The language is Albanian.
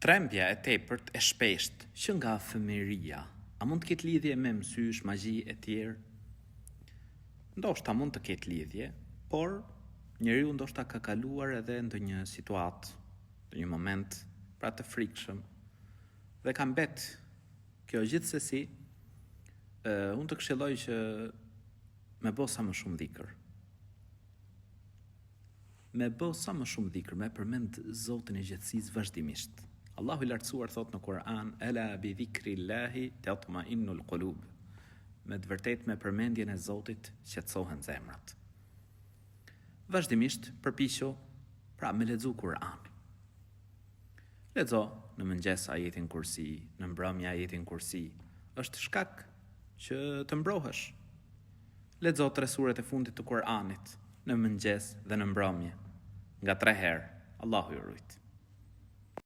Trembja e tepërt e shpesht që nga fëmijëria, a mund të ketë lidhje me mësysh, magji e tjerë? Ndoshta mund të ketë lidhje, por njeriu ndoshta ka kaluar edhe ndonjë situatë, ndonjë moment pra të frikshëm dhe ka mbet kjo gjithsesi. Unë të këshilloj që me bë sa më shumë dhikr. Me bë sa më shumë dhikr, me përmend Zotin e gjithësisë vazhdimisht. Allahu i lartësuar thot në Kur'an: "Ela bi dhikrillahi tatma'innul qulub." Me të vërtetë me përmendjen e Zotit qetësohen zemrat. Vazhdimisht përpiqu pra me lexu Kur'an. Lexo në mëngjes ajetin Kursi, në mbrëmje ajetin Kursi. Është shkak që të mbrohesh. Lexo 3 suret e fundit të Kur'anit në mëngjes dhe në mbrëmje, nga 3 herë. Allahu ju rujt.